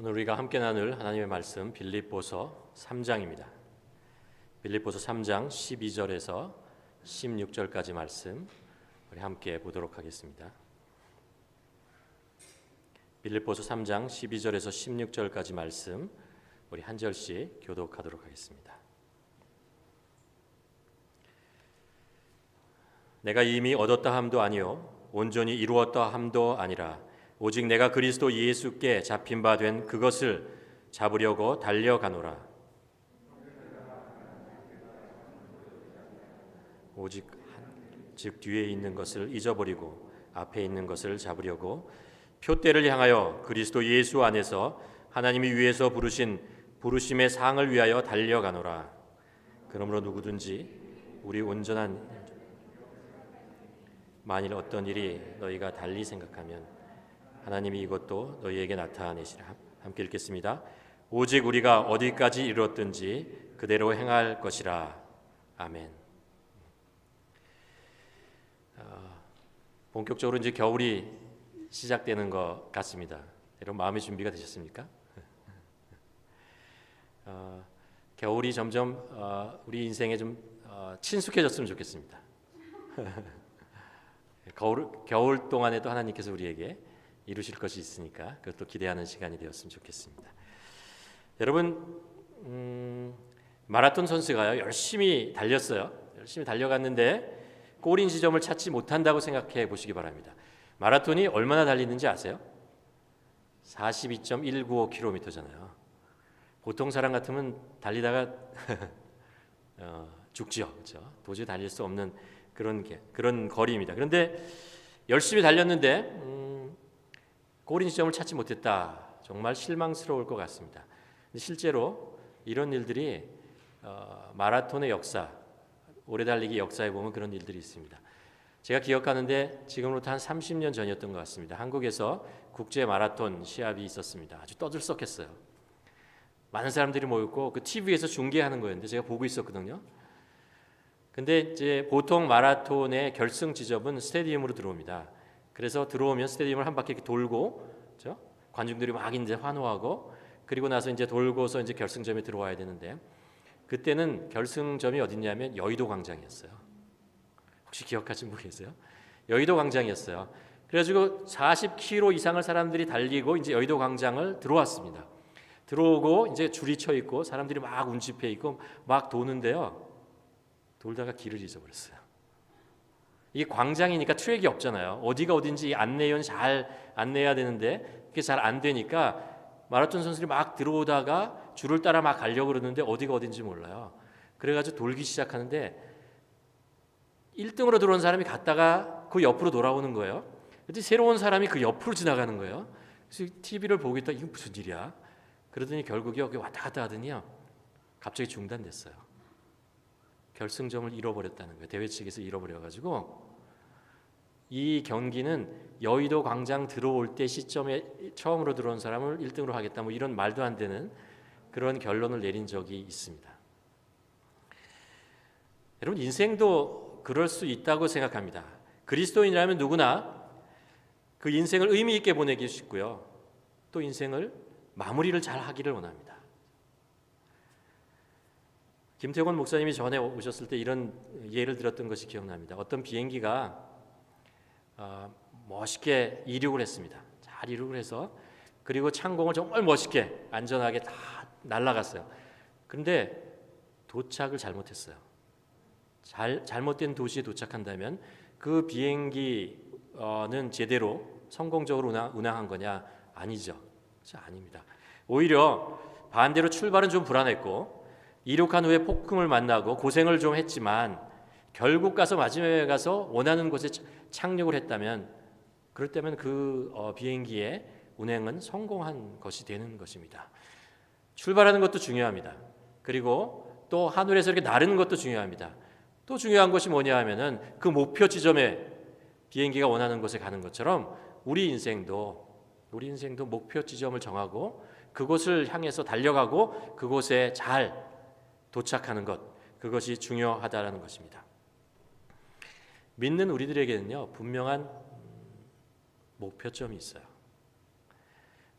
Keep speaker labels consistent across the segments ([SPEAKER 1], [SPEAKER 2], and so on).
[SPEAKER 1] 오늘 우리가 함께 나눌 하나님의 말씀 빌립보서 3장입니다. 빌립보서 3장 12절에서 16절까지 말씀 우리 함께 보도록 하겠습니다. 빌립보서 3장 12절에서 16절까지 말씀 우리 한 절씩 교독하도록 하겠습니다. 내가 이미 얻었다 함도 아니요 온전히 이루었다 함도 아니라 오직 내가 그리스도 예수께 잡힌 바 된 그것을 잡으려고 달려가노라. 오직 즉 뒤에 있는 것을 잊어버리고 앞에 있는 것을 잡으려고 표대를 향하여 그리스도 예수 안에서 하나님이 위에서 부르신 부르심의 상을 위하여 달려가노라. 그러므로 누구든지 우리 온전한 만일 어떤 일이 너희가 달리 생각하면 하나님이 이것도 너희에게 나타내시라. 함께 읽겠습니다. 오직 우리가 어디까지 이르렀든지 그대로 행할 것이라. 아멘. 본격적으로 이제 겨울이 시작되는 것 같습니다. 여러분 마음의 준비가 되셨습니까? 겨울이 점점 우리 인생에 좀 친숙해졌으면 좋겠습니다. 겨울 동안에도 하나님께서 우리에게 이루실 것이 있으니까 그것도 기대하는 시간이 되었으면 좋겠습니다. 여러분 마라톤 선수가요 열심히 달렸어요. 열심히 달려갔는데 골인 지점을 찾지 못한다고 생각해 보시기 바랍니다. 마라톤이 얼마나 달리는지 아세요? 42.195km잖아요. 보통 사람 같으면 달리다가 죽죠, 그렇죠? 도저히 달릴 수 없는 그런 거리입니다. 그런데 열심히 달렸는데 골인 지점을 찾지 못했다. 정말 실망스러울 것 같습니다. 실제로 이런 일들이 마라톤의 역사, 오래 달리기 역사에 보면 그런 일들이 있습니다. 제가 기억하는데 지금으로부터 한 30년 전이었던 것 같습니다. 한국에서 국제 마라톤 시합이 있었습니다. 아주 떠들썩했어요. 많은 사람들이 모였고 그 TV에서 중계하는 거였는데 제가 보고 있었거든요. 근데 이제 보통 마라톤의 결승 지점은 스테디움으로 들어옵니다. 그래서 들어오면 스테디움을 한 바퀴 이렇게 돌고, 그렇죠? 관중들이 막 이제 환호하고, 그리고 나서 이제 돌고서 이제 결승점에 들어와야 되는데, 그때는 결승점이 어디냐면 여의도 광장이었어요. 혹시 기억하시는 분 계세요? 여의도 광장이었어요. 그래가지고 40km 이상을 사람들이 달리고 이제 여의도 광장을 들어왔습니다. 들어오고 이제 줄이 쳐 있고 사람들이 막 운집해 있고 막 도는데요. 돌다가 길을 잊어버렸어요. 이게 광장이니까 트랙이 없잖아요. 어디가 어딘지 안내원 잘 안내해야 되는데 그게 잘 안 되니까 마라톤 선수들이 막 들어오다가 줄을 따라 막 가려고 그러는데 어디가 어딘지 몰라요. 그래가지고 돌기 시작하는데 1등으로 들어온 사람이 갔다가 그 옆으로 돌아오는 거예요. 근데 새로운 사람이 그 옆으로 지나가는 거예요. 그래서 TV를 보고 있다. 이거 무슨 일이야? 그러더니 결국에 여기 왔다 갔다 하더니요. 갑자기 중단됐어요. 결승점을 잃어버렸다는 거예요. 대회 측에서 잃어버려가지고 이 경기는 여의도 광장 들어올 때 시점에 처음으로 들어온 사람을 1등으로 하겠다 뭐 이런 말도 안 되는 그런 결론을 내린 적이 있습니다. 여러분 인생도 그럴 수 있다고 생각합니다. 그리스도인이라면 누구나 그 인생을 의미 있게 보내기 싶고요. 또 인생을 마무리를 잘 하기를 원합니다. 김태곤 목사님이 전에 오셨을 때 이런 예를 들었던 것이 기억납니다. 어떤 비행기가 멋있게 이륙을 했습니다. 잘 이륙을 해서 그리고 창공을 정말 멋있게 안전하게 다 날아갔어요. 그런데 도착을 잘못했어요. 잘못된 도시에 도착한다면 그 비행기는 제대로 성공적으로 운항한 거냐? 아니죠. 아닙니다. 오히려 반대로 출발은 좀 불안했고 이륙한 후에 폭풍을 만나고 고생을 좀 했지만 결국 가서 마지막에 가서 원하는 곳에 착륙을 했다면 그럴 때면 그 비행기의 운행은 성공한 것이 되는 것입니다. 출발하는 것도 중요합니다. 그리고 또 하늘에서 이렇게 나르는 것도 중요합니다. 또 중요한 것이 뭐냐 하면은 그 목표 지점에 비행기가 원하는 곳에 가는 것처럼 우리 인생도 목표 지점을 정하고 그곳을 향해서 달려가고 그곳에 잘 도착하는 것, 그것이 중요하다라는 것입니다. 믿는 우리들에게는요 분명한 목표점이 있어요.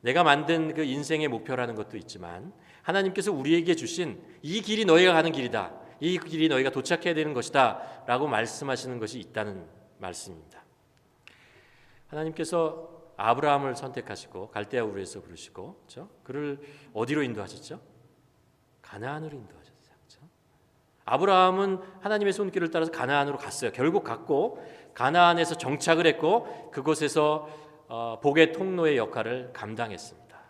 [SPEAKER 1] 내가 만든 그 인생의 목표라는 것도 있지만 하나님께서 우리에게 주신 이 길이 너희가 가는 길이다. 이 길이 너희가 도착해야 되는 것이다 라고 말씀하시는 것이 있다는 말씀입니다. 하나님께서 아브라함을 선택하시고 갈대아 우르에서 부르시고, 그렇죠? 그를 어디로 인도하셨죠? 가나안으로 인도하셨어요. 그렇죠? 아브라함은 하나님의 손길을 따라서 가나안으로 갔어요. 결국 갔고 가나안에서 정착을 했고 그곳에서 복의 통로의 역할을 감당했습니다.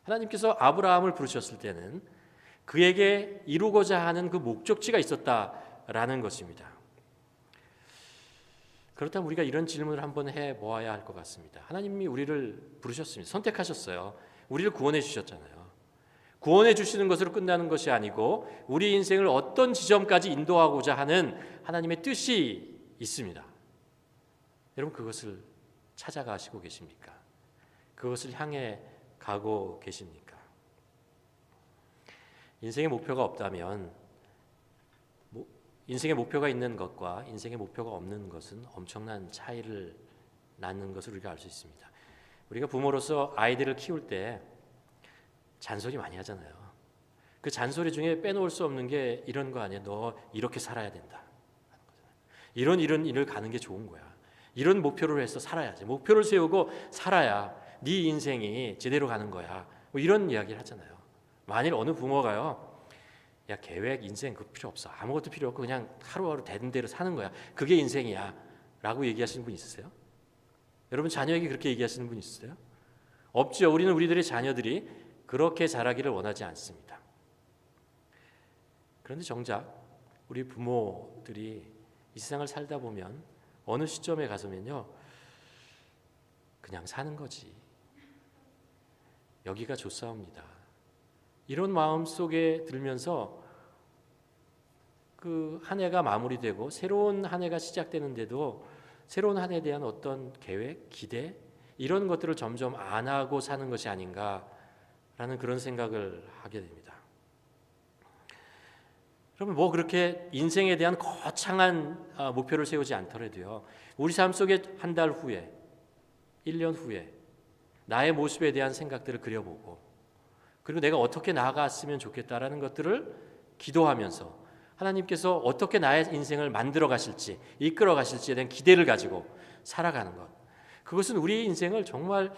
[SPEAKER 1] 하나님께서 아브라함을 부르셨을 때는 그에게 이루고자 하는 그 목적지가 있었다라는 것입니다. 그렇다면 우리가 이런 질문을 한번 해보아야 할 것 같습니다. 하나님이 우리를 부르셨습니다. 선택하셨어요. 우리를 구원해 주셨잖아요. 구원해 주시는 것으로 끝나는 것이 아니고 우리 인생을 어떤 지점까지 인도하고자 하는 하나님의 뜻이 있습니다. 여러분, 그것을 찾아가시고 계십니까? 그것을 향해 가고 계십니까? 인생의 목표가 없다면, 인생의 목표가 있는 것과 인생의 목표가 없는 것은 엄청난 차이를 낳는 것을 우리가 알 수 있습니다. 우리가 부모로서 아이들을 키울 때 잔소리 많이 하잖아요. 그 잔소리 중에 빼놓을 수 없는 게 이런 거 아니야. 너 이렇게 살아야 된다. 이런 일을 가는 게 좋은 거야. 이런 목표를 해서 살아야지. 목표를 세우고 살아야 네 인생이 제대로 가는 거야. 뭐 이런 이야기를 하잖아요. 만일 어느 부모가요, 야, 계획, 인생 그거 필요 없어. 아무것도 필요 없고 그냥 하루하루 되는 대로 사는 거야. 그게 인생이야. 라고 얘기하시는 분 있으세요? 여러분, 자녀에게 그렇게 얘기하시는 분 있으세요? 없죠. 우리는 우리들의 자녀들이 그렇게 자라기를 원하지 않습니다. 그런데 정작 우리 부모들이 이 세상을 살다 보면 어느 시점에 가서면요, 그냥 사는 거지. 여기가 좋사옵니다. 이런 마음 속에 들면서 그 한 해가 마무리되고 새로운 한 해가 시작되는데도 새로운 한 해에 대한 어떤 계획, 기대 이런 것들을 점점 안 하고 사는 것이 아닌가라는 그런 생각을 하게 됩니다. 그러면 뭐 그렇게 인생에 대한 거창한 목표를 세우지 않더라도요, 우리 삶 속에 한 달 후에, 1년 후에 나의 모습에 대한 생각들을 그려보고, 그리고 내가 어떻게 나아갔으면 좋겠다라는 것들을 기도하면서 하나님께서 어떻게 나의 인생을 만들어 가실지, 이끌어 가실지에 대한 기대를 가지고 살아가는 것, 그것은 우리 인생을 정말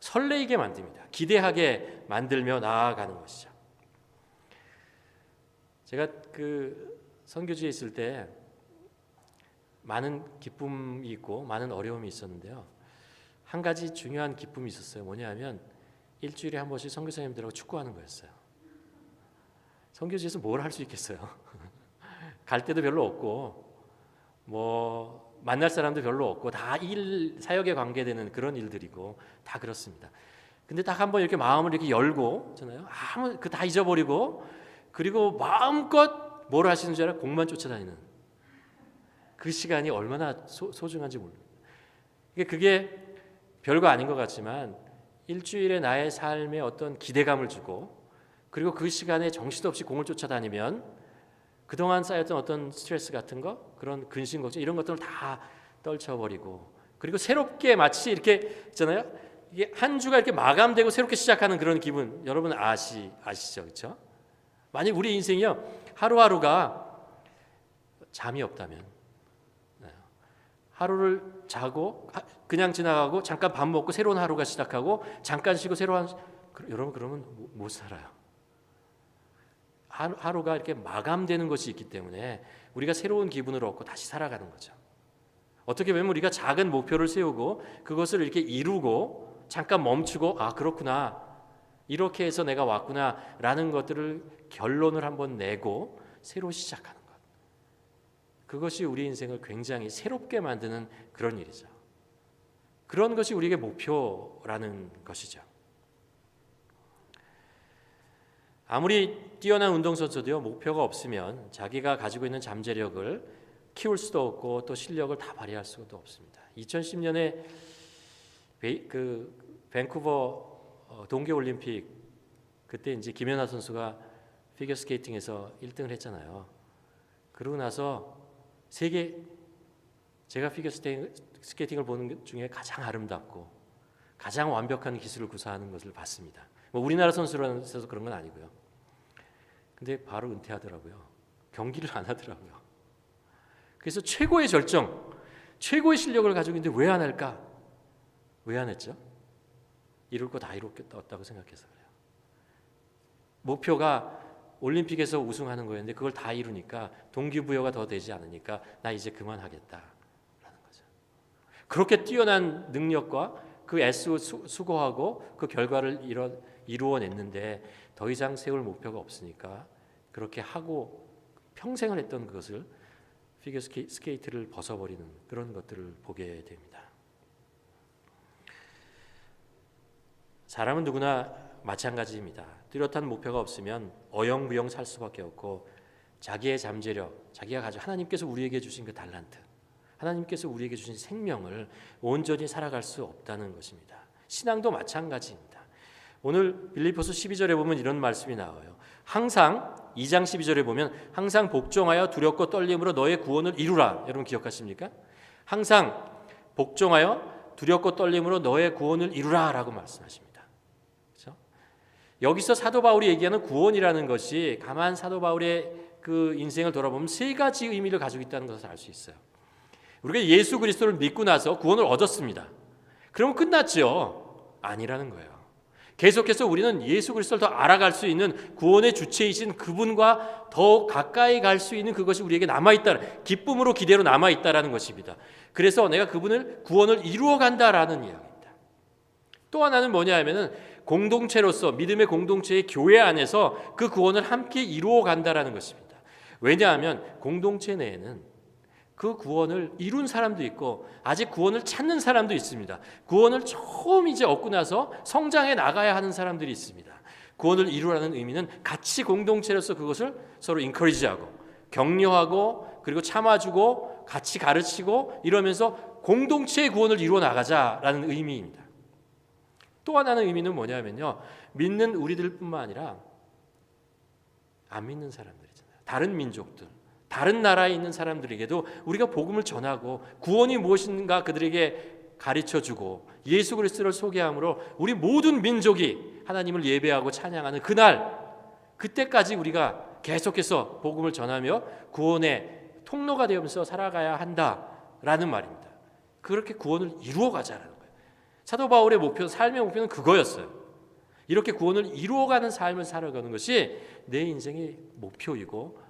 [SPEAKER 1] 설레이게 만듭니다. 기대하게 만들며 나아가는 것이죠. 제가 그 선교지에 있을 때 많은 기쁨이 있고 많은 어려움이 있었는데요, 한 가지 중요한 기쁨이 있었어요. 뭐냐면 일주일에 한 번씩 선교사님들하고 축구하는 거였어요. 선교지에서 뭘 할 수 있겠어요? 갈 데도 별로 없고 뭐 만날 사람도 별로 없고 다 사역에 관계되는 그런 일들이고 다 그렇습니다. 근데 딱 한 번 이렇게 마음을 이렇게 열고 있잖아요. 아무 그 다 잊어버리고, 그리고 마음껏 뭘 하시는 줄 알아? 공만 쫓아다니는 그 시간이 얼마나 소중한지 몰라요. 그게 별거 아닌 것 같지만 일주일에 나의 삶에 어떤 기대감을 주고, 그리고 그 시간에 정신없이 공을 쫓아다니면 그동안 쌓였던 어떤 스트레스 같은 거, 그런 근심 걱정 이런 것들을 다 떨쳐버리고, 그리고 새롭게 마치 이렇게 있잖아요. 이게 한 주가 이렇게 마감되고 새롭게 시작하는 그런 기분, 여러분 아시죠, 그렇죠? 만약 우리 인생이요, 하루하루가 잠이 없다면, 하루를 자고 그냥 지나가고 잠깐 밥 먹고 새로운 하루가 시작하고 잠깐 쉬고 새로운 여러분, 그러면 못 살아요. 하루가 이렇게 마감되는 것이 있기 때문에 우리가 새로운 기분을 얻고 다시 살아가는 거죠. 어떻게 보면 우리가 작은 목표를 세우고 그것을 이렇게 이루고 잠깐 멈추고, 아, 그렇구나, 이렇게 해서 내가 왔구나 라는 것들을 결론을 한번 내고 새로 시작하는 것, 그것이 우리 인생을 굉장히 새롭게 만드는 그런 일이죠. 그런 것이 우리에게 목표라는 것이죠. 아무리 뛰어난 운동선수도요, 목표가 없으면 자기가 가지고 있는 잠재력을 키울 수도 없고 또 실력을 다 발휘할 수도 없습니다. 2010년에 그 밴쿠버 동계올림픽, 그때 이제 김연아 선수가 피겨스케이팅에서 1등을 했잖아요. 그러고 나서 제가 피겨스케이팅을 보는 것 중에 가장 아름답고 가장 완벽한 기술을 구사하는 것을 봤습니다. 뭐 우리나라 선수라서 그런 건 아니고요. 근데 바로 은퇴하더라고요. 경기를 안 하더라고요. 그래서 최고의 절정, 최고의 실력을 가지고 있는데 왜 안 할까? 왜 안 했죠? 이룰 거 다 이뤘다고 생각해서 그래요. 목표가 올림픽에서 우승하는 거였는데 그걸 다 이루니까 동기부여가 더 되지 않으니까 나 이제 그만하겠다라는 거죠. 그렇게 뛰어난 능력과 그 애쓰고 수고하고 그 결과를 이루어냈는데 더 이상 세울 목표가 없으니까 그렇게 하고 평생을 했던 그것을 피겨 스케이트를 벗어버리는 그런 것들을 보게 됩니다. 사람은 누구나 마찬가지입니다. 뚜렷한 목표가 없으면 어영부영 살 수밖에 없고 자기의 잠재력, 자기가 가지고 하나님께서 우리에게 주신 그 달란트, 하나님께서 우리에게 주신 생명을 온전히 살아갈 수 없다는 것입니다. 신앙도 마찬가지입니다. 오늘 빌립보서 12절에 보면 이런 말씀이 나와요. 항상 2장 12절에 보면 항상 복종하여 두렵고 떨림으로 너의 구원을 이루라. 여러분 기억하십니까? 항상 복종하여 두렵고 떨림으로 너의 구원을 이루라 라고 말씀하십니다. 그렇죠? 여기서 사도 바울이 얘기하는 구원이라는 것이 가만 사도 바울의 그 인생을 돌아보면 세 가지 의미를 가지고 있다는 것을 알 수 있어요. 우리가 예수 그리스도를 믿고 나서 구원을 얻었습니다. 그러면 끝났죠? 아니라는 거예요. 계속해서 우리는 예수 그리스도를 더 알아갈 수 있는 구원의 주체이신 그분과 더 가까이 갈 수 있는 그것이 우리에게 남아있다. 기쁨으로 기대로 남아있다라는 것입니다. 그래서 내가 그분을 구원을 이루어간다라는 이야기입니다. 또 하나는 뭐냐 하면은 공동체로서 믿음의 공동체의 교회 안에서 그 구원을 함께 이루어간다라는 것입니다. 왜냐하면 공동체 내에는 그 구원을 이룬 사람도 있고 아직 구원을 찾는 사람도 있습니다. 구원을 처음 이제 얻고 나서 성장해 나가야 하는 사람들이 있습니다. 구원을 이루라는 의미는 같이 공동체로서 그것을 서로 인커리지하고 격려하고 그리고 참아주고 같이 가르치고 이러면서 공동체의 구원을 이루어 나가자라는 의미입니다. 또 하나는 의미는 뭐냐면요. 믿는 우리들뿐만 아니라 안 믿는 사람들 있잖아요. 다른 민족들, 다른 나라에 있는 사람들에게도 우리가 복음을 전하고 구원이 무엇인가 그들에게 가르쳐주고 예수 그리스도를 소개함으로 우리 모든 민족이 하나님을 예배하고 찬양하는 그날, 그때까지 우리가 계속해서 복음을 전하며 구원의 통로가 되면서 살아가야 한다라는 말입니다. 그렇게 구원을 이루어가자라는 거예요. 사도 바울의 목표, 삶의 목표는 그거였어요. 이렇게 구원을 이루어가는 삶을 살아가는 것이 내 인생의 목표이고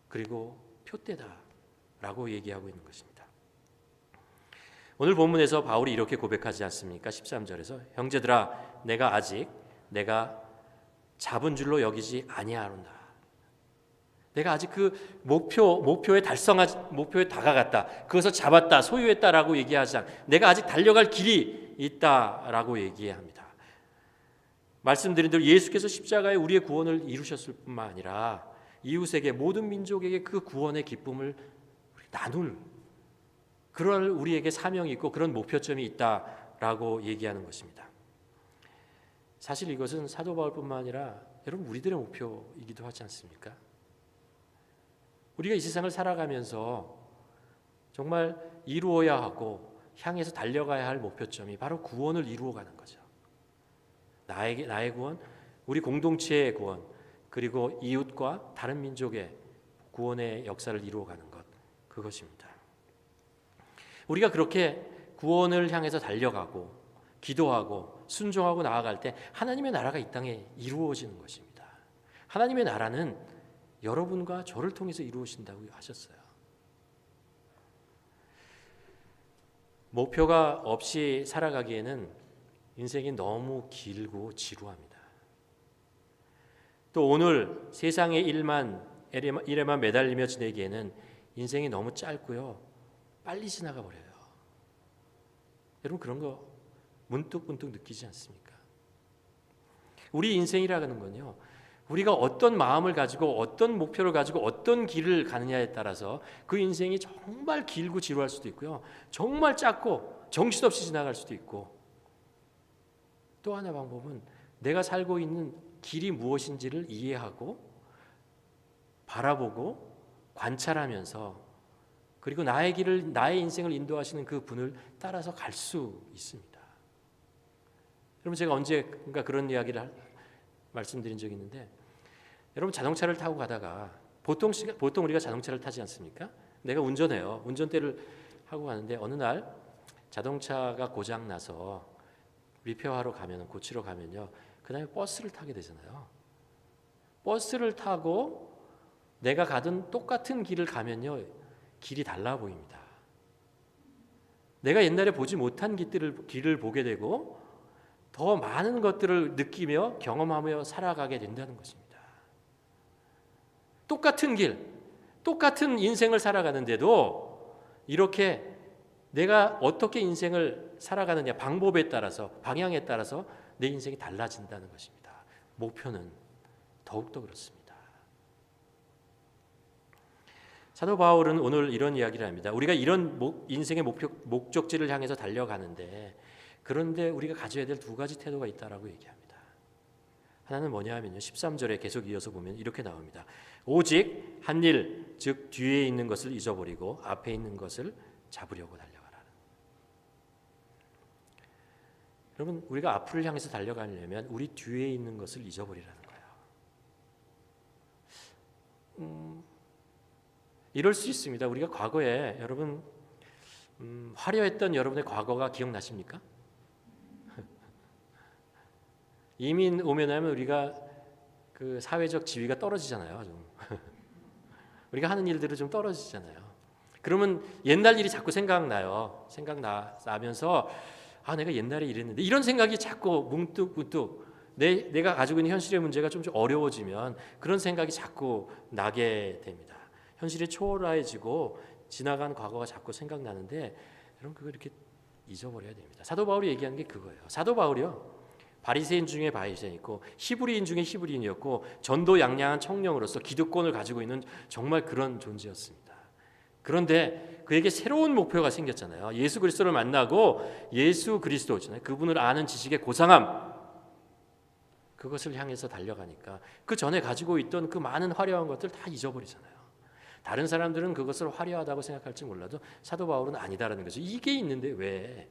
[SPEAKER 1] 그리고 표대다라고 얘기하고 있는 것입니다. 오늘 본문에서 바울이 이렇게 고백하지 않습니까? 13절에서 형제들아 내가 잡은 줄로 여기지 아니하노라. 내가 아직 그 목표에 다가갔다. 그것을 잡았다, 소유했다라고 얘기하지 않. 내가 아직 달려갈 길이 있다라고 얘기합니다. 말씀드린 대로 예수께서 십자가에 우리의 구원을 이루셨을 뿐만 아니라 이웃에게 모든 민족에게 그 구원의 기쁨을 나눌 그런 우리에게 사명이 있고 그런 목표점이 있다라고 얘기하는 것입니다. 사실 이것은 사도 바울뿐만 아니라 여러분 우리들의 목표이기도 하지 않습니까? 우리가 이 세상을 살아가면서 정말 이루어야 하고 향해서 달려가야 할 목표점이 바로 구원을 이루어가는 거죠. 나의 구원, 우리 공동체의 구원, 그리고 이웃과 다른 민족의 구원의 역사를 이루어가는 것, 그것입니다. 우리가 그렇게 구원을 향해서 달려가고 기도하고 순종하고 나아갈 때 하나님의 나라가 이 땅에 이루어지는 것입니다. 하나님의 나라는 여러분과 저를 통해서 이루어진다고 하셨어요. 목표가 없이 살아가기에는 인생이 너무 길고 지루합니다. 또 오늘 세상의 일에만 매달리며 지내기에는 인생이 너무 짧고요. 빨리 지나가 버려요. 여러분 그런 거 문득 느끼지 않습니까? 우리 인생이라는 건요. 우리가 어떤 마음을 가지고 어떤 목표를 가지고 어떤 길을 가느냐에 따라서 그 인생이 정말 길고 지루할 수도 있고요. 정말 짧고 정신없이 지나갈 수도 있고 또 하나 방법은 내가 살고 있는 길이 무엇인지를 이해하고 바라보고 관찰하면서 그리고 나의 인생을 인도하시는 그 분을 따라서 갈 수 있습니다. 여러분 제가 언제인가 그런 이야기를 말씀드린 적이 있는데 여러분 자동차를 타고 가다가 보통 우리가 자동차를 타지 않습니까? 내가 운전해요. 운전대를 하고 가는데 어느 날 자동차가 고장 나서 리페어하러 가면 고치러 가면요. 그다음에 버스를 타게 되잖아요. 버스를 타고 내가 가던 똑같은 길을 가면요. 길이 달라 보입니다. 내가 옛날에 보지 못한 길을 보게 되고 더 많은 것들을 느끼며 경험하며 살아가게 된다는 것입니다. 똑같은 길, 똑같은 인생을 살아가는데도 이렇게 내가 어떻게 인생을 살아가느냐 방법에 따라서 방향에 따라서 내 인생이 달라진다는 것입니다. 목표는 더욱더 그렇습니다. 사도 바울은 오늘 이런 이야기를 합니다. 우리가 이런 인생의 목적지를 향해서 달려가는데 그런데 우리가 가져야 될 두 가지 태도가 있다라고 얘기합니다. 하나는 뭐냐 하면요. 13절에 계속 이어서 보면 이렇게 나옵니다. 오직 한 일, 즉 뒤에 있는 것을 잊어버리고 앞에 있는 것을 잡으려고 달려가라. 여러분 우리가 앞을 향해서 달려가려면 우리 뒤에 있는 것을 잊어버리라는 거예요. 이럴 수 있습니다. 우리가 과거에 여러분 화려했던 여러분의 과거가 기억나십니까? 이민 오면 하면 우리가 그 사회적 지위가 떨어지잖아요. 좀. 우리가 하는 일들이 좀 떨어지잖아요. 그러면 옛날 일이 자꾸 생각나면서 내가 옛날에 이랬는데 이런 생각이 자꾸 문득 내가 가지고 있는 현실의 문제가 좀 어려워지면 그런 생각이 자꾸 나게 됩니다. 현실이 초라해지고 지나간 과거가 자꾸 생각나는데 여러분 그걸 이렇게 잊어버려야 됩니다. 사도 바울이 얘기하는 게 그거예요. 사도 바울이요. 바리새인 중에 바리새인이고 히브리인 중에 히브리인이었고 전도양양한 청년으로서 기득권을 가지고 있는 정말 그런 존재였습니다. 그런데 그에게 새로운 목표가 생겼잖아요. 예수 그리스도를 만나고 예수 그리스도잖아요. 그분을 아는 지식의 고상함 그것을 향해서 달려가니까 그 전에 가지고 있던 그 많은 화려한 것들 다 잊어버리잖아요. 다른 사람들은 그것을 화려하다고 생각할지 몰라도 사도 바울은 아니다라는 거죠. 이게 있는데 왜?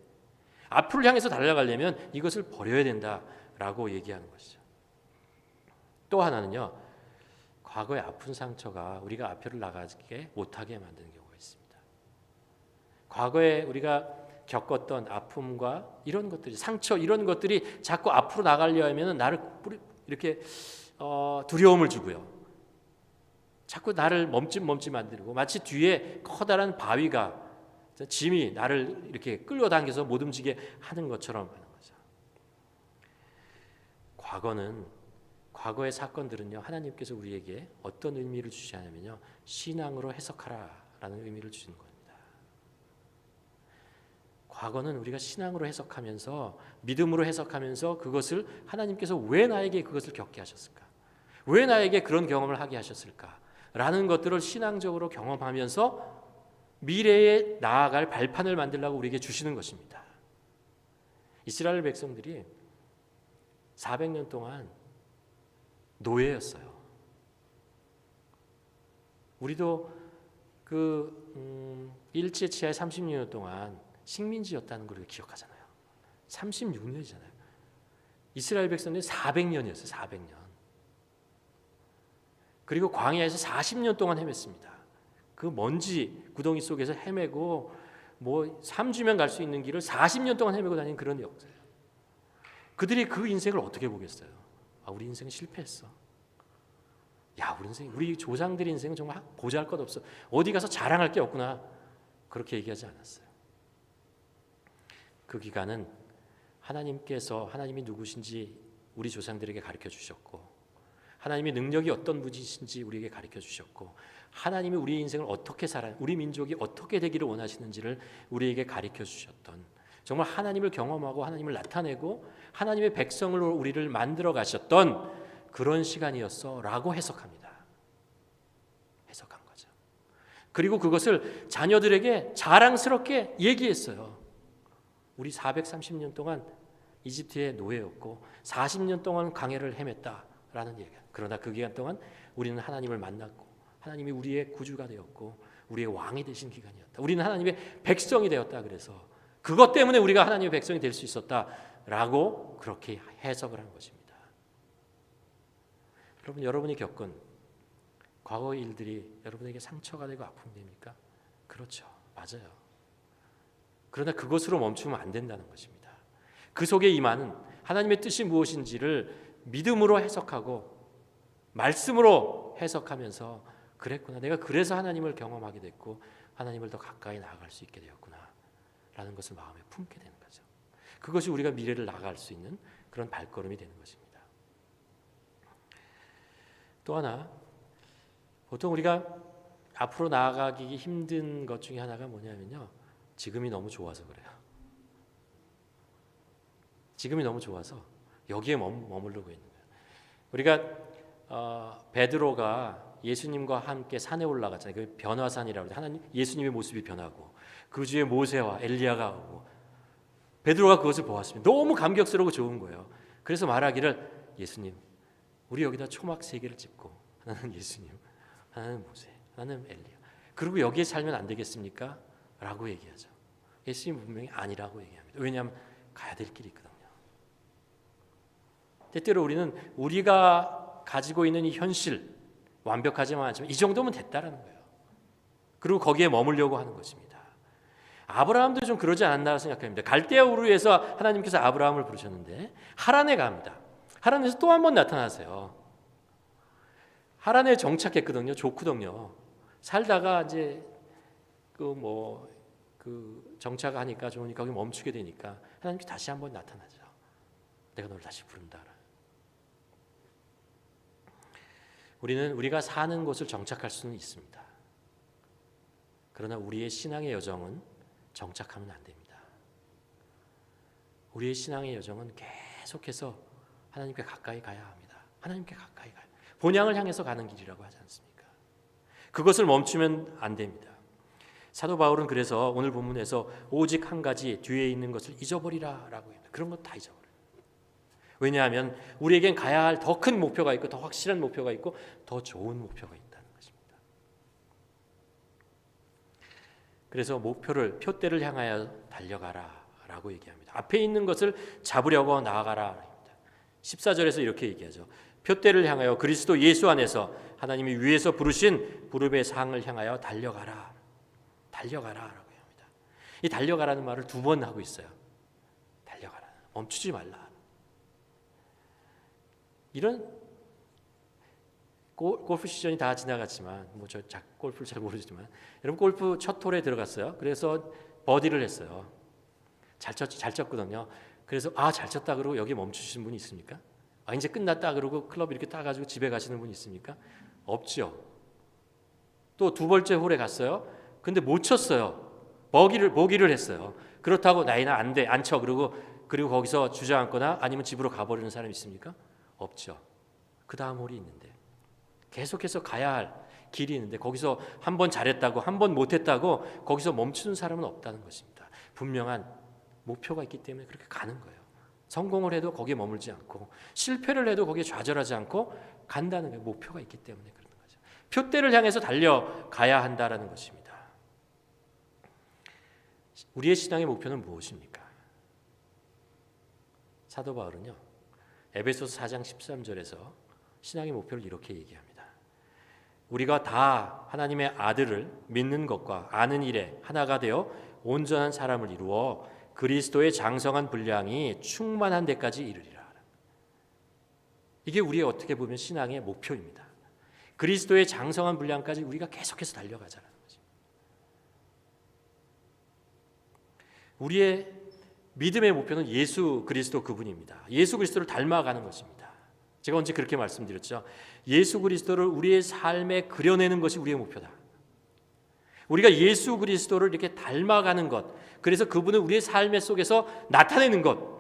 [SPEAKER 1] 앞을 향해서 달려가려면 이것을 버려야 된다라고 얘기하는 것이죠. 또 하나는요. 과거의 아픈 상처가 우리가 앞을 나가게 못하게 만드는 경우가 있습니다. 과거에 우리가 겪었던 아픔과 이런 것들이 상처 이런 것들이 자꾸 앞으로 나가려 하면 나를 이렇게 두려움을 주고요. 자꾸 나를 멈칫 만들고 마치 뒤에 커다란 바위가 짐이 나를 이렇게 끌어당겨서 못 움직이게 하는 것처럼 하는 거죠. 과거의 사건들은요. 하나님께서 우리에게 어떤 의미를 주시냐면요. 신앙으로 해석하라라는 의미를 주시는 겁니다. 과거는 우리가 신앙으로 해석하면서 믿음으로 해석하면서 그것을 하나님께서 왜 나에게 그것을 겪게 하셨을까? 왜 나에게 그런 경험을 하게 하셨을까? 라는 것들을 신앙적으로 경험하면서 미래에 나아갈 발판을 만들려고 우리에게 주시는 것입니다. 이스라엘 백성들이 400년 동안 노예였어요. 우리도 그 일제치하에 36년 동안 식민지였다는 걸 기억하잖아요. 36년이잖아요. 이스라엘 백성들이 400년이었어요. 400년. 그리고 광야에서 40년 동안 헤맸습니다. 그 먼지 구덩이 속에서 헤매고 3주면 갈 수 있는 길을 40년 동안 헤매고 다니는 그런 역사예요. 그들이 그 인생을 어떻게 보겠어요? 우리 인생은 실패했어. 우리 조상들의 인생은 정말 보잘것없어. 어디 가서 자랑할 게 없구나. 그렇게 얘기하지 않았어요. 그 기간은 하나님이 누구신지 우리 조상들에게 가르쳐 주셨고 하나님의 능력이 어떤 분이신지 우리에게 가르쳐 주셨고 하나님이 우리 인생을 어떻게 우리 민족이 어떻게 되기를 원하시는지를 우리에게 가르쳐 주셨던 정말 하나님을 경험하고 하나님을 나타내고 하나님의 백성으로 우리를 만들어 가셨던 그런 시간이었어라고 해석한 거죠. 그리고 그것을 자녀들에게 자랑스럽게 얘기했어요. 우리 430년 동안 이집트의 노예였고 40년 동안 광야를 헤맸다라는 얘기예요. 그러나 그 기간 동안 우리는 하나님을 만났고 하나님이 우리의 구주가 되었고 우리의 왕이 되신 기간이었다. 우리는 하나님의 백성이 되었다. 그래서 그것 때문에 우리가 하나님의 백성이 될 수 있었다. 라고 그렇게 해석을 한 것입니다. 여러분이 겪은 과거의 일들이 여러분에게 상처가 되고 아픔이 됩니까? 그렇죠. 맞아요. 그러나 그것으로 멈추면 안 된다는 것입니다. 그 속에 임하는 하나님의 뜻이 무엇인지를 믿음으로 해석하고 말씀으로 해석하면서 그랬구나. 내가 그래서 하나님을 경험하게 됐고 하나님을 더 가까이 나아갈 수 있게 되었구나 라는 것을 마음에 품게 되는 거죠. 그것이 우리가 미래를 나아갈 수 있는 그런 발걸음이 되는 것입니다. 또 하나, 보통 우리가 앞으로 나아가기 힘든 것 중에 하나가 뭐냐면요, 지금이 너무 좋아서 그래요. 지금이 너무 좋아서 여기에 머무르고 있는 거예요. 우리가 베드로가 예수님과 함께 산에 올라갔잖아요. 그 변화산이라고 해서 하나님 예수님의 모습이 변하고 그 주에 모세와 엘리야가 오고 베드로가 그것을 보았습니다. 너무 감격스러우고 좋은 거예요. 그래서 말하기를 예수님, 우리 여기다 초막 3개를 짚고 하나는 예수님, 하나는 모세, 하나는 엘리야. 그리고 여기에 살면 안 되겠습니까? 라고 얘기하죠. 예수님 분명히 아니라고 얘기합니다. 왜냐하면 가야 될 길이 있거든요. 때때로 우리는 우리가 가지고 있는 이 현실 완벽하지만 않지만 이 정도면 됐다라는 거예요. 그리고 거기에 머물려고 하는 것입니다. 아브라함도 좀 그러지 않았나 생각합니다. 갈대아 우르에서 하나님께서 아브라함을 부르셨는데 하란에 갑니다. 하란에서 또 한 번 나타나세요. 하란에 정착했거든요. 좋거든요. 살다가 이제 정착하니까 좋으니까 거기 멈추게 되니까 하나님께서 다시 한 번 나타나죠. 내가 너를 다시 부른다. 우리는 우리가 사는 곳을 정착할 수는 있습니다. 그러나 우리의 신앙의 여정은 정착하면 안 됩니다. 우리의 신앙의 여정은 계속해서 하나님께 가까이 가야 합니다. 하나님께 가까이 가야. 본향을 향해서 가는 길이라고 하지 않습니까? 그것을 멈추면 안 됩니다. 사도 바울은 그래서 오늘 본문에서 오직 한 가지 뒤에 있는 것을 잊어버리라라고 합니다. 그런 것 다 잊어버려요. 왜냐하면 우리에겐 가야 할 더 큰 목표가 있고 더 확실한 목표가 있고 더 좋은 목표가 있다는 것입니다. 그래서 표대를 향하여 달려가라라고 얘기합니다. 앞에 있는 것을 잡으려고 나아가라. 14절에서 이렇게 얘기하죠. 표대를 향하여 그리스도 예수 안에서 하나님이 위에서 부르신 부름의 상을 향하여 달려가라. 달려가라라고 합니다. 이 달려가라는 말을 2번 하고 있어요. 달려가라. 멈추지 말라. 이런 골프 시즌이 다 지나갔지만 저 골프를 잘 모르지만 여러분 골프 첫 홀에 들어갔어요. 그래서 버디를 했어요. 잘 쳤거든요. 그래서 잘 쳤다 그러고 여기 멈추시는 분이 있습니까? 이제 끝났다 그러고 클럽 이렇게 따가지고 집에 가시는 분이 있습니까? 없죠. 또 2번째 홀에 갔어요. 근데 못 쳤어요. 보기를 했어요. 그렇다고 나이나 안 돼, 안 쳐. 그리고 거기서 주저앉거나 아니면 집으로 가버리는 사람이 있습니까? 없죠. 그 다음 홀이 있는데 계속해서 가야 할 길이 있는데 거기서 한 번 잘했다고 한 번 못했다고 거기서 멈추는 사람은 없다는 것입니다. 분명한 목표가 있기 때문에 그렇게 가는 거예요. 성공을 해도 거기에 머물지 않고 실패를 해도 거기에 좌절하지 않고 간다는 거예요. 목표가 있기 때문에 그런 거죠. 표대를 향해서 달려가야 한다라는 것입니다. 우리의 신앙의 목표는 무엇입니까? 사도 바울은요. 에베소서 4장 13절에서 신앙의 목표를 이렇게 얘기합니다. 우리가 다 하나님의 아들을 믿는 것과 아는 일에 하나가 되어 온전한 사람을 이루어 그리스도의 장성한 분량이 충만한 데까지 이르리라. 이게 우리의 어떻게 보면 신앙의 목표입니다. 그리스도의 장성한 분량까지 우리가 계속해서 달려가자는 거죠. 우리의 믿음의 목표는 예수 그리스도 그분입니다. 예수 그리스도를 닮아가는 것입니다. 제가 언제 그렇게 말씀드렸죠. 예수 그리스도를 우리의 삶에 그려내는 것이 우리의 목표다. 우리가 예수 그리스도를 이렇게 닮아가는 것, 그래서 그분을 우리의 삶의 속에서 나타내는 것.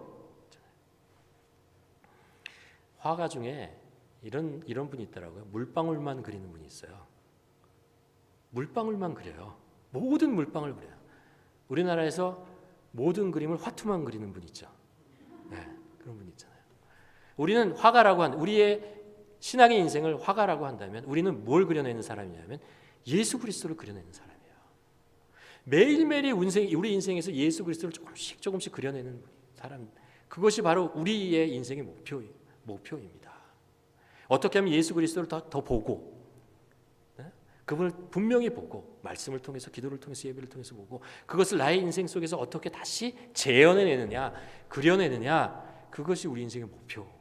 [SPEAKER 1] 화가 중에 이런 분이 있더라고요. 물방울만 그리는 분이 있어요. 물방울만 그려요. 모든 물방울 그려요. 우리나라에서 모든 그림을 화투만 그리는 분 있죠. 네, 그런 분 있잖아요. 우리는 화가라고 우리의 신앙의 인생을 화가라고 한다면 우리는 뭘 그려내는 사람이냐면 예수 그리스도를 그려내는 사람이에요. 매일매일의 우리 인생에서 예수 그리스도를 조금씩 그려내는 사람, 그것이 바로 우리의 인생의 목표입니다. 어떻게 하면 예수 그리스도를 더 보고, 그분을 분명히 보고, 말씀을 통해서, 기도를 통해서, 예배를 통해서 보고, 그것을 나의 인생 속에서 어떻게 다시 재현해내느냐, 그려내느냐, 그것이 우리 인생의 목표입니다.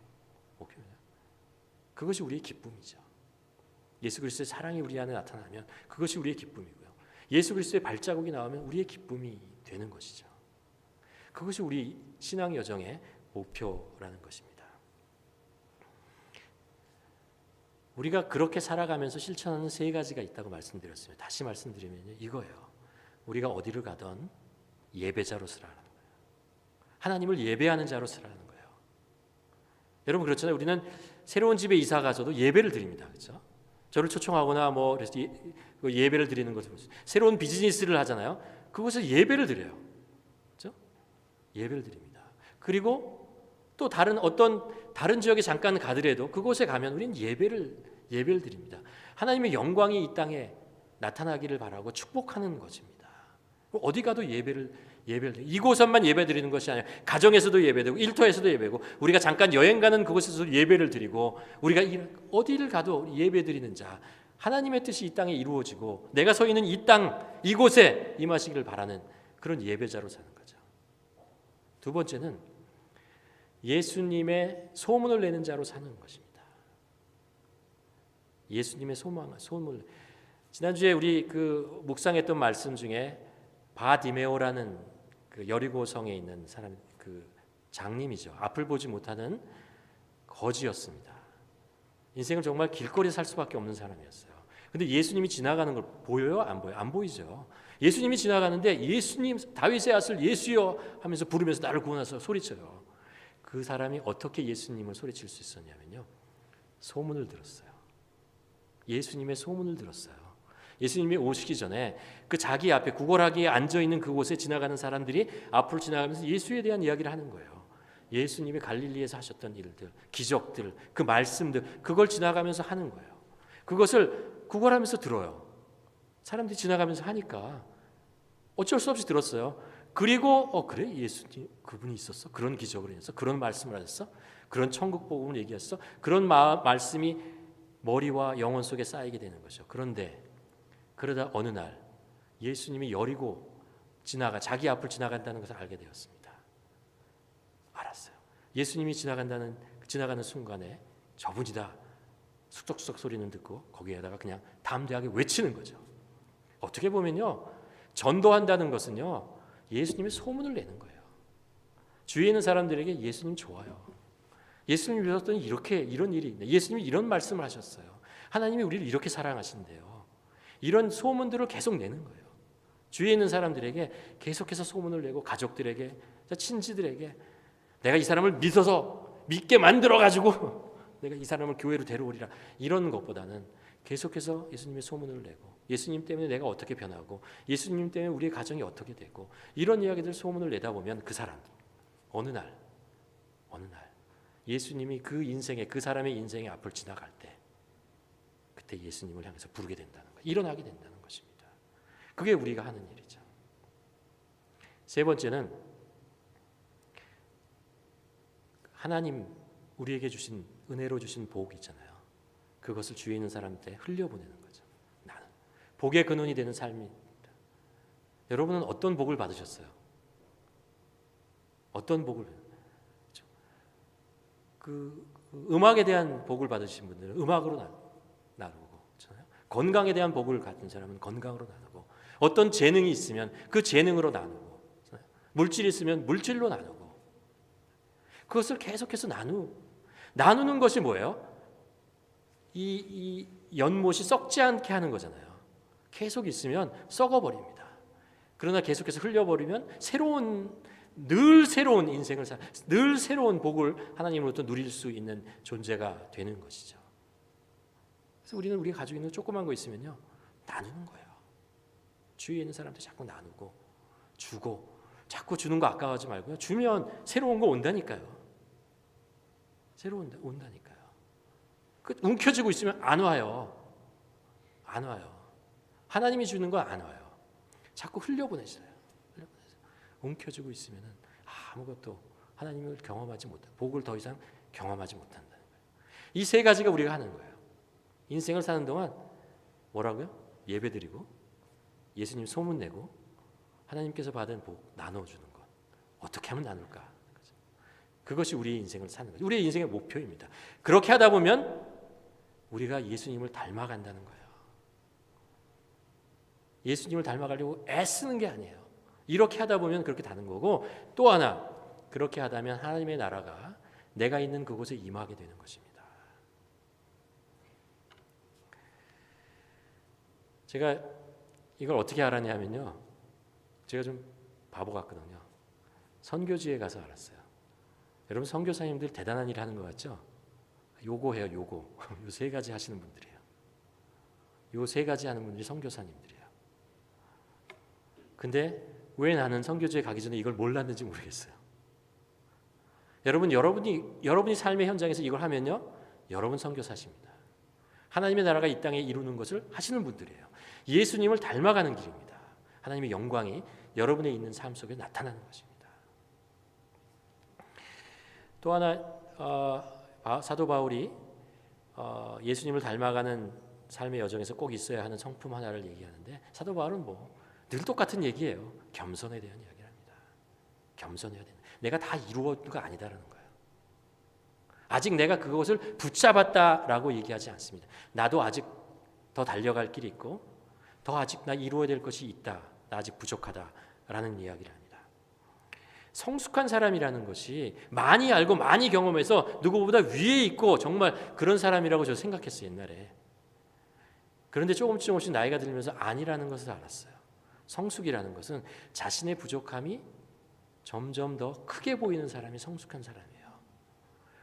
[SPEAKER 1] 그것이 우리의 기쁨이죠. 예수 그리스도의 사랑이 우리 안에 나타나면 그것이 우리의 기쁨이고요. 예수 그리스도의 발자국이 나오면 우리의 기쁨이 되는 것이죠. 그것이 우리 신앙 여정의 목표라는 것입니다. 우리가 그렇게 살아가면서 실천하는 세 가지가 있다고 말씀드렸습니다. 다시 말씀드리면 이거예요. 우리가 어디를 가든 예배자로 살아가는 거예요. 하나님을 예배하는 자로 살아가는 거예요. 여러분 그렇잖아요. 우리는 새로운 집에 이사 가서도 예배를 드립니다. 그렇죠? 저를 초청하거나 뭐 그래서 예배를 드리는 것을 보죠. 새로운 비즈니스를 하잖아요. 그곳에서 예배를 드려요. 그렇죠? 예배를 드립니다. 그리고 또 다른 지역에 잠깐 가더라도 그곳에 가면 우리는 예배를 드립니다. 하나님의 영광이 이 땅에 나타나기를 바라고 축복하는 것입니다. 어디 가도 예배를 드리고, 이곳에만 예배 드리는 것이 아니라 가정에서도 예배되고 일터에서도 예배고, 우리가 잠깐 여행 가는 그곳에서도 예배를 드리고, 우리가 어디를 가도 예배 드리는 자, 하나님의 뜻이 이 땅에 이루어지고 내가 서 있는 이 땅 이곳에 임하시기를 바라는 그런 예배자로 사는 거죠. 두 번째는 예수님의 소문을 내는 자로 사는 것입니다. 예수님의 소문을. 지난주에 우리 그 묵상했던 말씀 중에 바디메오라는 그 여리고성에 있는 사람, 그 장님이죠. 앞을 보지 못하는 거지였습니다. 인생을 정말 길거리에 살 수밖에 없는 사람이었어요. 근데 예수님이 지나가는 걸 보여요? 안 보여요? 안 보이죠. 예수님이 지나가는데 예수님, 다윗의 아들 예수여 하면서 부르면서 나를 구원하소서 소리쳐요. 그 사람이 어떻게 예수님을 소리칠 수 있었냐면요, 소문을 들었어요. 예수님의 소문을 들었어요. 예수님이 오시기 전에 그 자기 앞에 구걸하기에 앉아있는 그곳에 지나가는 사람들이 앞으로 지나가면서 예수에 대한 이야기를 하는 거예요. 예수님이 갈릴리에서 하셨던 일들, 기적들, 그 말씀들, 그걸 지나가면서 하는 거예요. 그것을 구걸하면서 들어요. 사람들이 지나가면서 하니까 어쩔 수 없이 들었어요. 그리고 그래? 예수님 그분이 있었어? 그런 기적을 했어? 그런 말씀을 하셨어? 그런 천국 복음을 얘기했어? 그런 말씀이 머리와 영혼 속에 쌓이게 되는 거죠. 그러다 어느 날 예수님이 여리고 자기 앞을 지나간다는 것을 알게 되었습니다. 알았어요. 예수님이 지나가는 순간에 저분이다 쑥덕쑥덕 소리는 듣고 거기에다가 그냥 담대하게 외치는 거죠. 어떻게 보면요, 전도한다는 것은요, 예수님의 소문을 내는 거예요. 주위에 있는 사람들에게 예수님 좋아요. 예수님이 믿었더니 이런 일이 있네. 예수님이 이런 말씀을 하셨어요. 하나님이 우리를 이렇게 사랑하신대요. 이런 소문들을 계속 내는 거예요. 주위에 있는 사람들에게 계속해서 소문을 내고, 가족들에게, 친지들에게 내가 이 사람을 믿게 만들어가지고 내가 이 사람을 교회로 데려오리라, 이런 것보다는 계속해서 예수님의 소문을 내고, 예수님 때문에 내가 어떻게 변하고, 예수님 때문에 우리의 가정이 어떻게 되고, 이런 이야기들 소문을 내다 보면 그 사람 어느 날 예수님이 그 사람의 인생의 앞을 지나갈 때 그때 예수님을 향해서 부르게 된다는 거예요. 일어나게 된다는 것입니다. 그게 우리가 하는 일이죠. 세 번째는 하나님 우리에게 주신 은혜로 주신 복 있잖아요. 그것을 주위에 있는 사람한테 흘려보내는 거죠. 나는 복의 근원이 되는 삶입니다. 여러분은 어떤 복을 받으셨어요? 어떤 복을? 그 음악에 대한 복을 받으신 분들은 음악으로 나누고, 건강에 대한 복을 갖은 사람은 건강으로 나누고, 어떤 재능이 있으면 그 재능으로 나누고, 물질이 있으면 물질로 나누고, 그것을 계속해서 나누는 것이 뭐예요? 이 연못이 썩지 않게 하는 거잖아요. 계속 있으면 썩어버립니다. 그러나 계속해서 흘려버리면 늘 새로운 인생을 늘 새로운 복을 하나님으로부터 누릴 수 있는 존재가 되는 것이죠. 그래서 우리가 가지고 있는 조그만 거 있으면요, 나누는 거예요. 주위에 있는 사람들 자꾸 나누고 주고, 자꾸 주는 거 아까워하지 말고요. 주면 새로운 거 온다니까요. 새로운 거 온다니까요. 움켜쥐고 있으면 안 와요. 하나님이 주는 거 안 와요. 자꾸 흘려보내셔요. 움켜쥐고 있으면 아무것도 하나님을 경험하지 못한다. 복을 더 이상 경험하지 못한다는 거예요. 이 세 가지가 우리가 하는 거예요. 인생을 사는 동안 뭐라고요? 예배드리고 예수님 소문내고 하나님께서 받은 복 나눠주는 것. 어떻게 하면 나눌까? 그것이 우리의 인생을 사는 거죠. 우리의 인생의 목표입니다. 그렇게 하다 보면 우리가 예수님을 닮아간다는 거예요. 예수님을 닮아가려고 애쓰는 게 아니에요. 이렇게 하다 보면 그렇게 되는 거고, 또 하나 그렇게 하다면 하나님의 나라가 내가 있는 그곳에 임하게 되는 것입니다. 제가 이걸 어떻게 알았냐면요, 제가 좀 바보 같거든요. 선교지에 가서 알았어요. 여러분 선교사님들 대단한 일 하는 것 같죠? 요거 해요, 요거. 요 세 가지 하시는 분들이에요. 요 세 가지 하는 분들이 선교사님들이에요. 근데 왜 나는 선교지에 가기 전에 이걸 몰랐는지 모르겠어요. 여러분이 삶의 현장에서 이걸 하면요, 여러분 선교사십니다. 하나님의 나라가 이 땅에 이루는 것을 하시는 분들이에요. 예수님을 닮아가는 길입니다. 하나님의 영광이 여러분의 있는 삶 속에 나타나는 것입니다. 또 하나 사도 바울이 예수님을 닮아가는 삶의 여정에서 꼭 있어야 하는 성품 하나를 얘기하는데, 사도 바울은 늘 똑같은 얘기예요. 겸손에 대한 이야기를 합니다. 겸손해야 된다. 내가 다 이루어가 아니다라는 거예요. 아직 내가 그것을 붙잡았다라고 얘기하지 않습니다. 나도 아직 더 달려갈 길이 있고 더 아직 나 이루어야 될 것이 있다. 나 아직 부족하다라는 이야기를 합니다. 성숙한 사람이라는 것이 많이 알고 많이 경험해서 누구보다 위에 있고 정말 그런 사람이라고 저 생각했어요, 옛날에. 그런데 조금씩 나이가 들면서 아니라는 것을 알았어요. 성숙이라는 것은 자신의 부족함이 점점 더 크게 보이는 사람이 성숙한 사람이에요.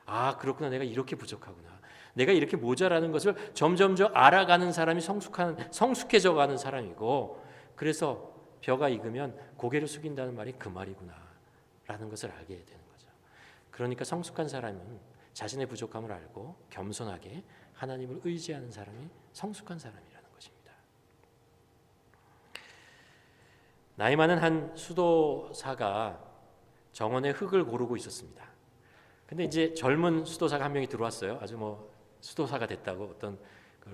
[SPEAKER 1] 아, 그렇구나. 내가 이렇게 부족하구나. 내가 이렇게 모자라는 것을 점점 알아가는 사람이 성숙해져 가는 사람이고, 그래서 벼가 익으면 고개를 숙인다는 말이 그 말이구나 라는 것을 알게 되는 거죠. 그러니까 성숙한 사람은 자신의 부족함을 알고 겸손하게 하나님을 의지하는 사람이 성숙한 사람이라는 것입니다. 나이 많은 한 수도사가 정원에 흙을 고르고 있었습니다. 근데 이제 젊은 수도사가 한 명이 들어왔어요. 아주 수도사가 됐다고, 어떤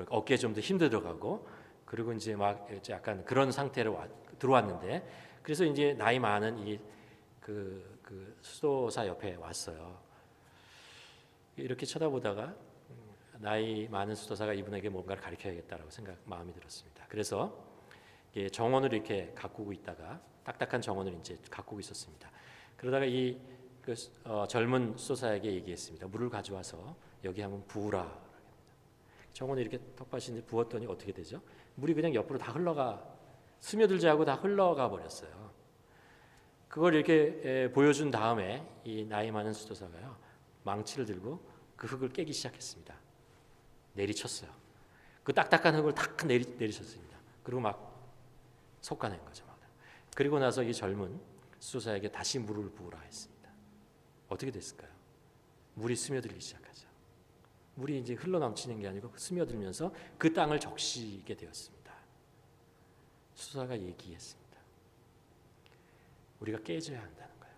[SPEAKER 1] 어깨에 좀 더 힘 들어가고, 그리고 이제 막 약간 그런 상태로 들어왔는데, 그래서 이제 나이 많은 그 수도사 옆에 왔어요. 이렇게 쳐다보다가 나이 많은 수도사가 이분에게 뭔가를 가르쳐야겠다라고 마음이 들었습니다. 그래서 정원을 이렇게 가꾸고 있다가, 딱딱한 정원을 이제 가꾸고 있었습니다. 그러다가 젊은 수도사에게 얘기했습니다. 물을 가져와서 여기 한번 부으라. 정원에 이렇게 텃밭인데 부었더니 어떻게 되죠? 물이 그냥 옆으로 다 스며들지 않고 다 흘러가 버렸어요. 그걸 이렇게 보여준 다음에 이 나이 많은 수도사가요, 망치를 들고 그 흙을 깨기 시작했습니다. 내리쳤어요. 그 딱딱한 흙을 탁 내리쳤습니다. 그리고 막 솎아낸 거죠. 그리고 나서 이 젊은 수도사에게 다시 물을 부으라 했습니다. 어떻게 됐을까요? 물이 스며들기 시작하죠. 물이 이제 흘러넘치는 게 아니고 스며들면서 그 땅을 적시게 되었습니다. 수도사가 얘기했습니다. 우리가 깨져야 한다는 거예요.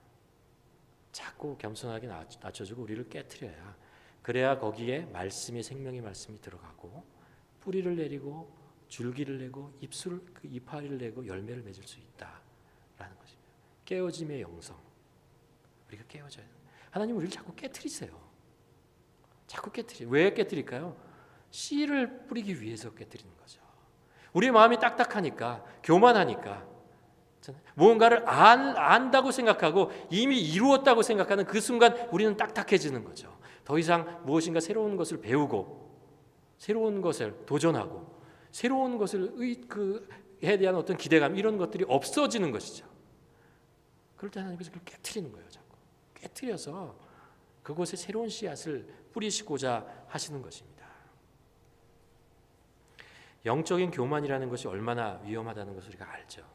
[SPEAKER 1] 자꾸 겸손하게 낮춰주고 우리를 깨트려야, 그래야 거기에 말씀의 생명의 말씀이 들어가고 뿌리를 내리고 줄기를 내고 이파리를 내고 열매를 맺을 수 있다라는 것입니다. 깨어짐의 영성. 우리가 깨어져야 돼요. 하나님 우리를 자꾸 깨트리세요. 자꾸 깨트려요. 왜 깨트릴까요? 씨를 뿌리기 위해서 깨트리는 거죠. 우리의 마음이 딱딱하니까, 교만하니까, 무언가를 안다고 생각하고 이미 이루었다고 생각하는 그 순간 우리는 딱딱해지는 거죠. 더 이상 무엇인가 새로운 것을 배우고 새로운 것을 도전하고 새로운 것을 그에 대한 어떤 기대감, 이런 것들이 없어지는 것이죠. 그럴 때 하나님께서 그걸 깨트리는 거예요. 자꾸 깨트려서 그곳에 새로운 씨앗을 뿌리시고자 하시는 것입니다. 영적인 교만이라는 것이 얼마나 위험하다는 것을 우리가 알죠.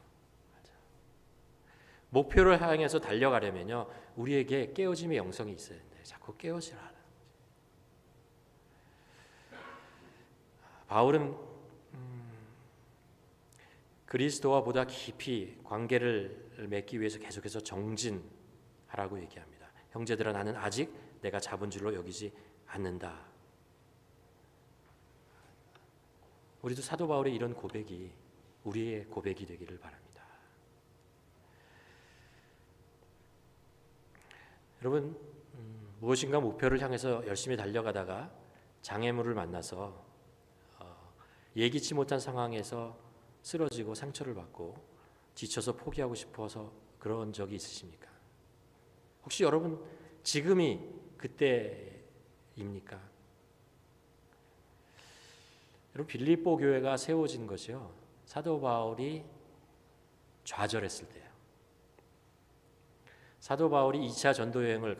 [SPEAKER 1] 목표를 향해서 달려가려면요, 우리에게 깨어짐의 영성이 있어야 돼요. 자꾸 깨어지라. 바울은 그리스도와 보다 깊이 관계를 맺기 위해서 계속해서 정진하라고 얘기합니다. 형제들아 나는 아직 내가 잡은 줄로 여기지 않는다. 우리도 사도 바울의 이런 고백이 우리의 고백이 되기를 바랍니다. 여러분, 무엇인가 목표를 향해서 열심히 달려가다가 장애물을 만나서 예기치 못한 상황에서 쓰러지고 상처를 받고 지쳐서 포기하고 싶어서 그런 적이 있으십니까? 혹시 여러분 지금이 그때입니까? 여러분, 빌립보 교회가 세워진 것이요, 사도 바울이 좌절했을 때예요. 사도 바울이 2차 전도 여행을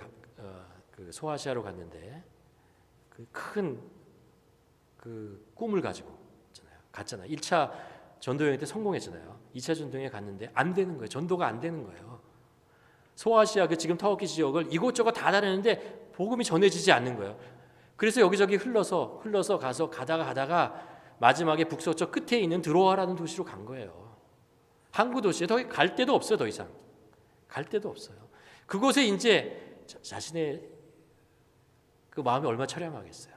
[SPEAKER 1] 소아시아로 갔는데 큰 꿈을 가지고 갔잖아요. 1차 전도 여행 때 성공했잖아요. 2차 전도 여행에 갔는데 안 되는 거예요. 전도가 안 되는 거예요. 소아시아 지금 터키 지역을 이곳저곳 다 다녔는데 복음이 전해지지 않는 거예요. 그래서 여기저기 흘러서 가서 가다가 마지막에 북서쪽 끝에 있는 드로아라는 도시로 간 거예요. 항구 도시에 더 갈 데도 없어요. 더 이상 갈 데도 없어요. 그곳에 이제 자신의 그 마음이 얼마나 처량하겠어요.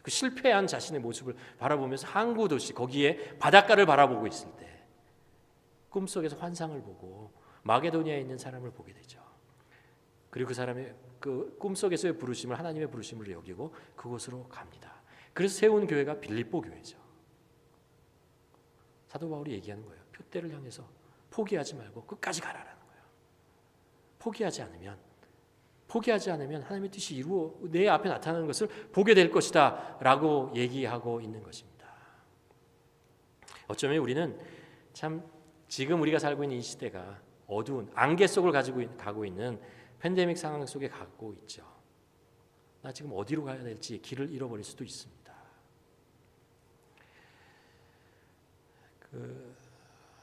[SPEAKER 1] 그 실패한 자신의 모습을 바라보면서 항구 도시 거기에 바닷가를 바라보고 있을 때 꿈속에서 환상을 보고 마게도니아에 있는 사람을 보게 되죠. 그리고 그 사람의 그 꿈속에서의 부르심을 하나님의 부르심을 여기고 그곳으로 갑니다. 그래서 세운 교회가 빌립보 교회죠. 사도 바울이 얘기하는 거예요. 표대를 향해서 포기하지 말고 끝까지 가라라는 거예요. 포기하지 않으면 하나님의 뜻이 이루어 내 앞에 나타나는 것을 보게 될 것이다 라고 얘기하고 있는 것입니다. 어쩌면 우리는 참 지금 우리가 살고 있는 이 시대가 어두운 안개 속을 가고 있는 팬데믹 상황 속에 가고 있죠. 나 지금 어디로 가야 될지 길을 잃어버릴 수도 있습니다.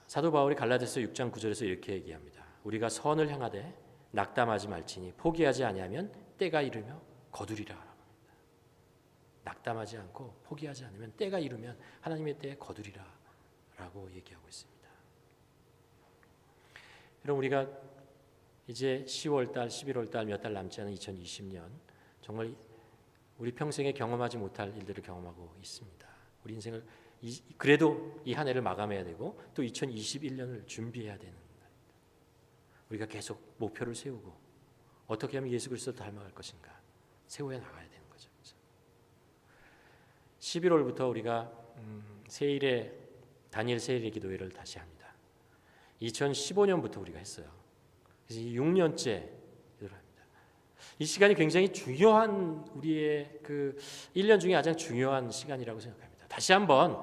[SPEAKER 1] 사도 바울이 갈라디아서 6장 9절에서 이렇게 얘기합니다. 우리가 선을 향하되 낙담하지 말지니 포기하지 아니하면 때가 이르며 거두리라. 낙담하지 않고 포기하지 않으면 때가 이르면 하나님의 때에 거두리라 라고 얘기하고 있습니다. 여러분, 우리가 이제 10월달, 11월달 몇 달 남지 않은 2020년 정말 우리 평생에 경험하지 못할 일들을 경험하고 있습니다. 우리 인생을 그래도 이 한 해를 마감해야 되고 또 2021년을 준비해야 되는 우리가 계속 목표를 세우고 어떻게 하면 예수 그리스도를 닮아갈 것인가 세워야 나가야 되는 거죠. 11월부터 우리가 다니엘 세일의 기도회를 다시 합니다. 2015년부터 우리가 했어요. 그래서 6년째 기도를 합니다. 이 시간이 굉장히 중요한 우리의 1년 중에 가장 중요한 시간이라고 생각합니다. 다시 한번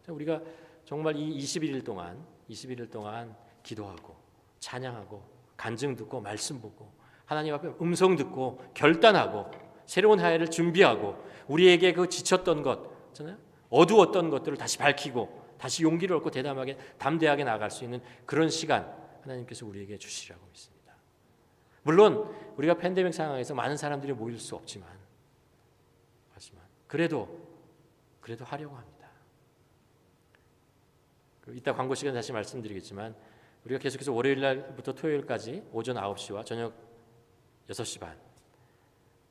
[SPEAKER 1] 우리가 정말 이 21일 동안 기도하고 찬양하고 간증 듣고 말씀 보고 하나님 앞에 음성 듣고 결단하고 새로운 한 해를 준비하고 우리에게 지쳤던 것, 어두웠던 것들을 다시 밝히고 다시 용기를 얻고 담대하게 나아갈 수 있는 그런 시간 하나님께서 우리에게 주시라고 믿습니다. 물론 우리가 팬데믹 상황에서 많은 사람들이 모일 수 없지만 그래도 하려고 합니다. 이따 광고 시간 다시 말씀드리겠지만 우리가 계속해서 월요일 날부터 토요일까지 오전 9시와 저녁 6시 반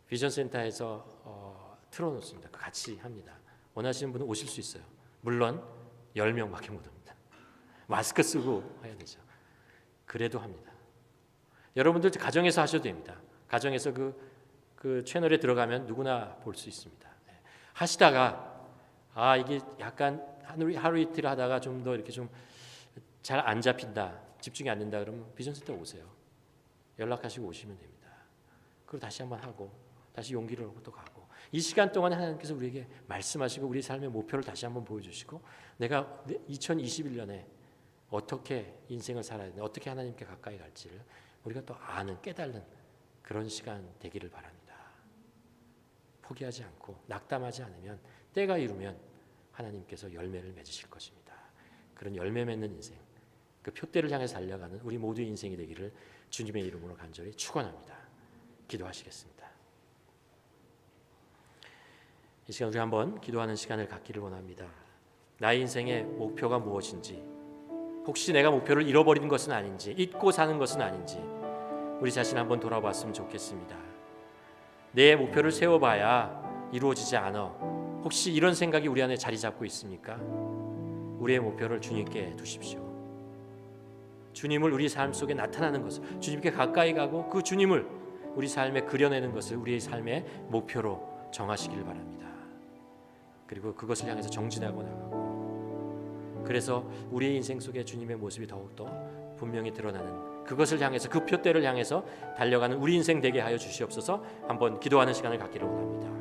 [SPEAKER 1] 비전센터에서 틀어놓습니다. 같이 합니다. 원하시는 분은 오실 수 있어요. 물론 10명밖에 못 옵니다. 마스크 쓰고 해야 되죠. 그래도 합니다. 여러분들 가정에서 하셔도 됩니다. 가정에서 그 채널에 들어가면 누구나 볼 수 있습니다. 하시다가 이게 약간 하루 이틀 하다가 좀 더 이렇게 좀 잘 안 잡힌다, 집중이 안 된다 그러면 비전센터 오세요. 연락하시고 오시면 됩니다. 그리고 다시 한번 하고 다시 용기를 얻고 또 가고 이 시간 동안에 하나님께서 우리에게 말씀하시고 우리 삶의 목표를 다시 한번 보여주시고 내가 2021년에 어떻게 인생을 살아야 되나 어떻게 하나님께 가까이 갈지를 우리가 또 아는 깨달는 그런 시간 되기를 바랍니다. 포기하지 않고 낙담하지 않으면 때가 이르면 하나님께서 열매를 맺으실 것입니다. 그런 열매 맺는 인생, 그 표대를 향해서 달려가는 우리 모두의 인생이 되기를 주님의 이름으로 간절히 축원합니다. 기도하시겠습니다. 이 시간 우리 한번 기도하는 시간을 갖기를 원합니다. 나의 인생의 목표가 무엇인지, 혹시 내가 목표를 잃어버리는 것은 아닌지, 잊고 사는 것은 아닌지, 우리 자신 한번 돌아봤으면 좋겠습니다. 내 목표를 세워봐야 이루어지지 않아. 혹시 이런 생각이 우리 안에 자리 잡고 있습니까? 우리의 목표를 주님께 두십시오. 주님을 우리 삶 속에 나타나는 것을, 주님께 가까이 가고 그 주님을 우리 삶에 그려내는 것을 우리의 삶의 목표로 정하시길 바랍니다. 그리고 그것을 향해서 정진하고 나가고, 그래서 우리의 인생 속에 주님의 모습이 더욱더 분명히 드러나는, 그것을 향해서, 그 표대를 향해서 달려가는 우리 인생 되게 하여 주시옵소서. 한번 기도하는 시간을 갖기를 원합니다.